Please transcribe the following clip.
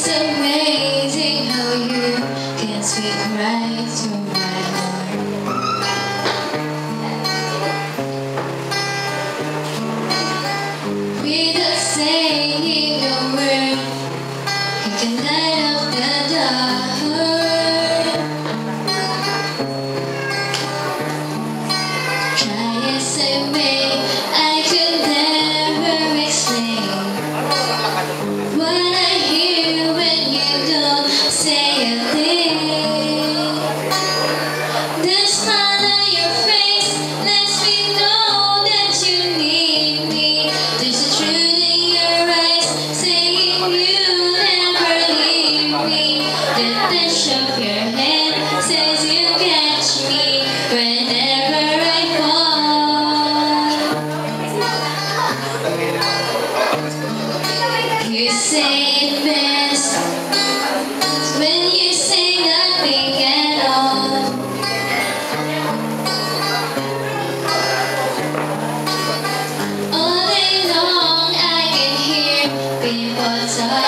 It's amazing how you can speak right to my heart. Without saying a word, you can light up the dark. Try as I may, I could never explain what I hear when you don't say a thing. The smile on your face lets me know that you need me. There's a truth in your eyes saying you never leave me. The touch of your hand says you catch me whenever I fall. You say it best when you say nothing at all. All day long I can hear people talk.